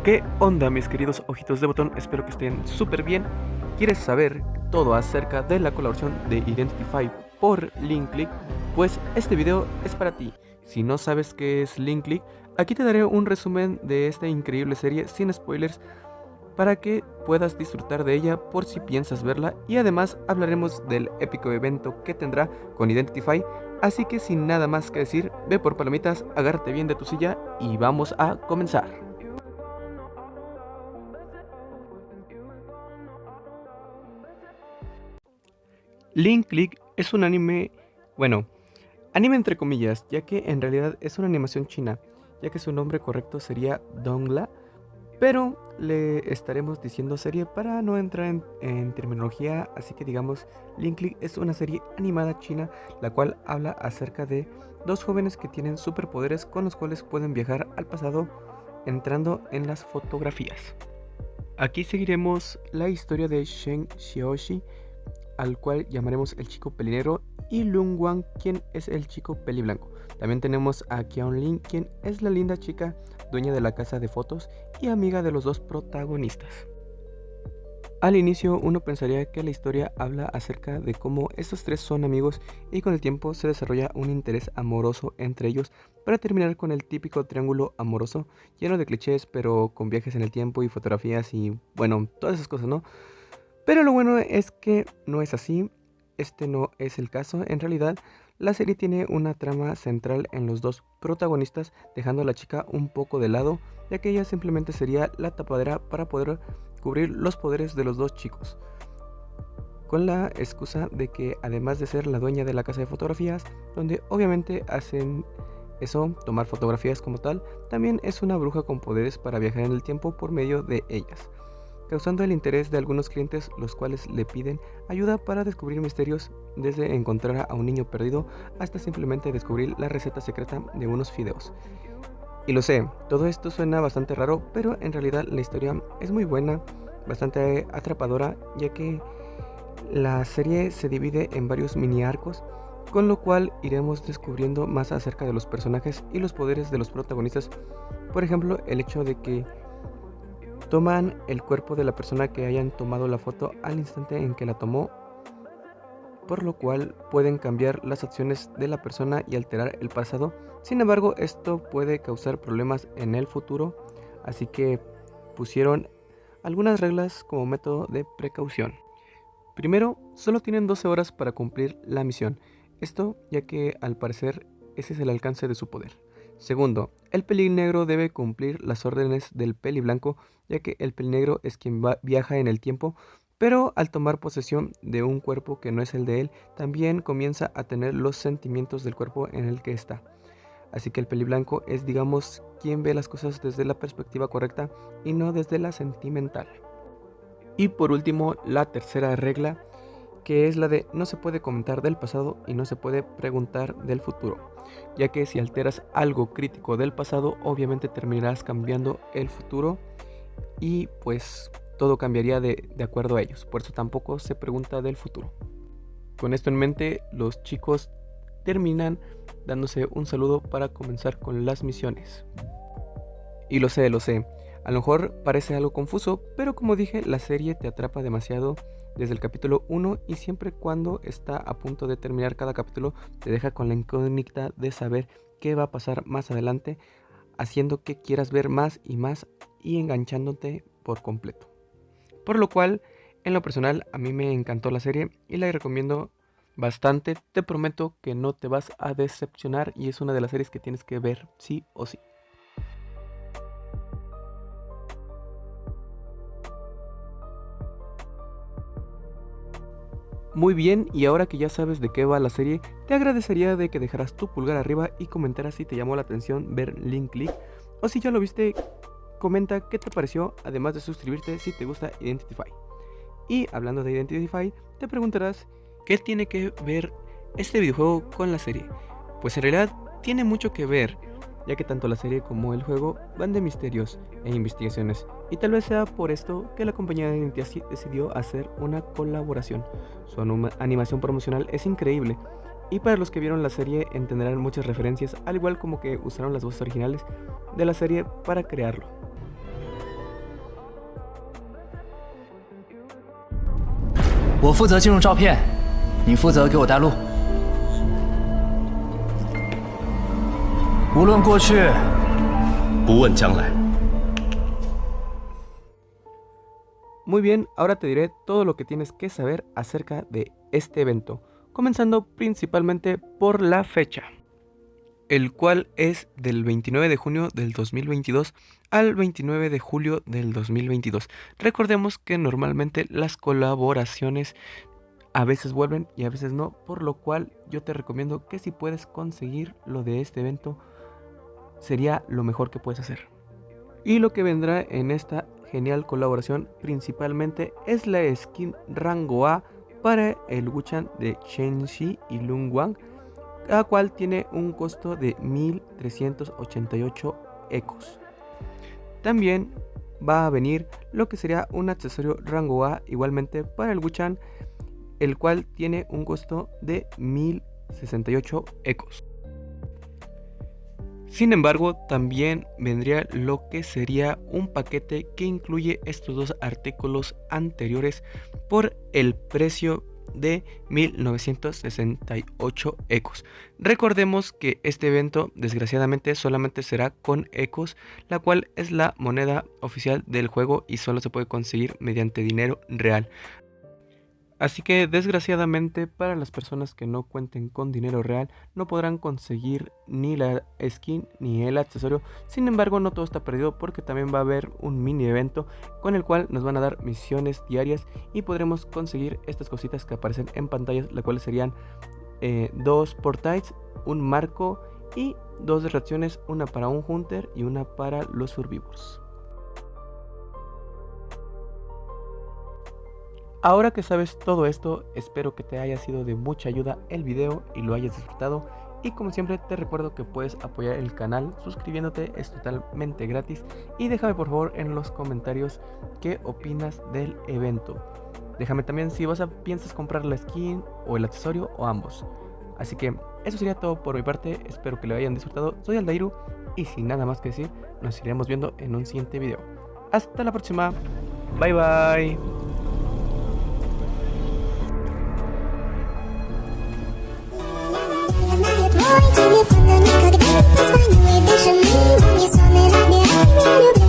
¿Qué onda, mis queridos ojitos de botón? Espero que estén súper bien. ¿Quieres saber todo acerca de la colaboración de Identify por Linklick? Pues este video es para ti. Si no sabes qué es Linklick, aquí te daré un resumen de esta increíble serie sin spoilers para que puedas disfrutar de ella por si piensas verla, y además hablaremos del épico evento que tendrá con Identify. Así que sin nada más que decir, ve por palomitas, agárrate bien de tu silla y vamos a comenzar. Link Click es un anime, bueno, anime entre comillas, ya que en realidad es una animación china, ya que su nombre correcto sería Dongla, pero le estaremos diciendo serie para no entrar en terminología, así que digamos, Link Click es una serie animada china, la cual habla acerca de dos jóvenes que tienen superpoderes con los cuales pueden viajar al pasado entrando en las fotografías. Aquí seguiremos la historia de Shen Xiaoxi, al cual llamaremos el chico pelinegro, y Lung Wang, quien es el chico peliblanco. También tenemos a Qian Lin, quien es la linda chica dueña de la casa de fotos y amiga de los dos protagonistas. Al inicio uno pensaría que la historia habla acerca de cómo estos tres son amigos y con el tiempo se desarrolla un interés amoroso entre ellos para terminar con el típico triángulo amoroso lleno de clichés, pero con viajes en el tiempo y fotografías y bueno, todas esas cosas, ¿no? Pero lo bueno es que no es así, este no es el caso. En realidad, la serie tiene una trama central en los dos protagonistas, dejando a la chica un poco de lado, ya que ella simplemente sería la tapadera para poder cubrir los poderes de los dos chicos, con la excusa de que además de ser la dueña de la casa de fotografías, donde obviamente hacen eso, tomar fotografías como tal, también es una bruja con poderes para viajar en el tiempo por medio de ellas, causando el interés de algunos clientes, los cuales le piden ayuda para descubrir misterios, desde encontrar a un niño perdido hasta simplemente descubrir la receta secreta de unos fideos. Y lo sé, todo esto suena bastante raro, pero en realidad la historia es muy buena, bastante atrapadora, ya que la serie se divide en varios mini arcos, con lo cual iremos descubriendo más acerca de los personajes y los poderes de los protagonistas. Por ejemplo, el hecho de que toman el cuerpo de la persona que hayan tomado la foto al instante en que la tomó, por lo cual pueden cambiar las acciones de la persona y alterar el pasado. Sin embargo, esto puede causar problemas en el futuro, así que pusieron algunas reglas como método de precaución. Primero, solo tienen 12 horas para cumplir la misión, esto ya que al parecer ese es el alcance de su poder. Segundo, el pelinegro debe cumplir las órdenes del peliblanco, ya que el pelinegro es quien viaja en el tiempo, pero al tomar posesión de un cuerpo que no es el de él, también comienza a tener los sentimientos del cuerpo en el que está. Así que el peliblanco es, digamos, quien ve las cosas desde la perspectiva correcta y no desde la sentimental. Y por último, la tercera regla, que es la de no se puede comentar del pasado y no se puede preguntar del futuro, ya que si alteras algo crítico del pasado, obviamente terminarás cambiando el futuro y pues todo cambiaría de acuerdo a ellos. Por eso tampoco se pregunta del futuro. Con esto en mente, los chicos terminan dándose un saludo para comenzar con las misiones. Y lo sé, a lo mejor parece algo confuso, pero como dije, la serie te atrapa demasiado desde el capítulo 1 y siempre cuando está a punto de terminar cada capítulo te deja con la incógnita de saber qué va a pasar más adelante, haciendo que quieras ver más y enganchándote por completo. Por lo cual, en lo personal, a mí me encantó la serie y la recomiendo bastante. Te prometo que no te vas a decepcionar y es una de las series que tienes que ver sí o sí. Muy bien, y ahora que ya sabes de qué va la serie, te agradecería de que dejaras tu pulgar arriba y comentaras si te llamó la atención ver Link Click, o si ya lo viste, comenta qué te pareció, además de suscribirte si te gusta Identify. Y hablando de Identify, te preguntarás qué tiene que ver este videojuego con la serie. Pues en realidad tiene mucho que ver, ya que tanto la serie como el juego van de misterios e investigaciones, y tal vez sea por esto que la compañía de Identity decidió hacer una colaboración. Su animación promocional es increíble, y para los que vieron la serie entenderán muchas referencias, al igual como que usaron las voces originales de la serie para crearlo. 我负责进入照片，你负责给我带路。无论过去，不问将来。 Muy bien, ahora te diré todo lo que tienes que saber acerca de este evento, comenzando principalmente por la fecha, el cual es del 29 de junio del 2022 al 29 de julio del 2022. Recordemos que normalmente las colaboraciones a veces vuelven y a veces no, por lo cual yo te recomiendo que si puedes conseguir lo de este evento, sería lo mejor que puedes hacer. Y lo que vendrá en esta genial colaboración principalmente es la skin rango A para el Wuchan de Shenxi y Lungwang, la cual tiene un costo de 1388 ecos. También va a venir lo que sería un accesorio rango A igualmente para el Wuchan, el cual tiene un costo de 1068 ecos. Sin embargo, también vendría lo que sería un paquete que incluye estos dos artículos anteriores por el precio de 1968 ecos. Recordemos que este evento desgraciadamente solamente será con ecos, la cual es la moneda oficial del juego y solo se puede conseguir mediante dinero real. Así que desgraciadamente para las personas que no cuenten con dinero real no podrán conseguir ni la skin ni el accesorio. Sin embargo, no todo está perdido porque también va a haber un mini evento con el cual nos van a dar misiones diarias y podremos conseguir estas cositas que aparecen en pantallas, las cuales serían 2 portites, un marco y 2 reacciones, una para un hunter y una para los survivors. Ahora que sabes todo esto, espero que te haya sido de mucha ayuda el video y lo hayas disfrutado. Y como siempre te recuerdo que puedes apoyar el canal suscribiéndote, es totalmente gratis. Y déjame por favor en los comentarios qué opinas del evento. Déjame también si piensas comprar la skin o el accesorio o ambos. Así que eso sería todo por mi parte, espero que lo hayan disfrutado. Soy Aldairu y sin nada más que decir, nos iremos viendo en un siguiente video. Hasta la próxima, bye bye. Ой, тебе фото никогда не позвони, даже мне не сонный, наверное, не люблю.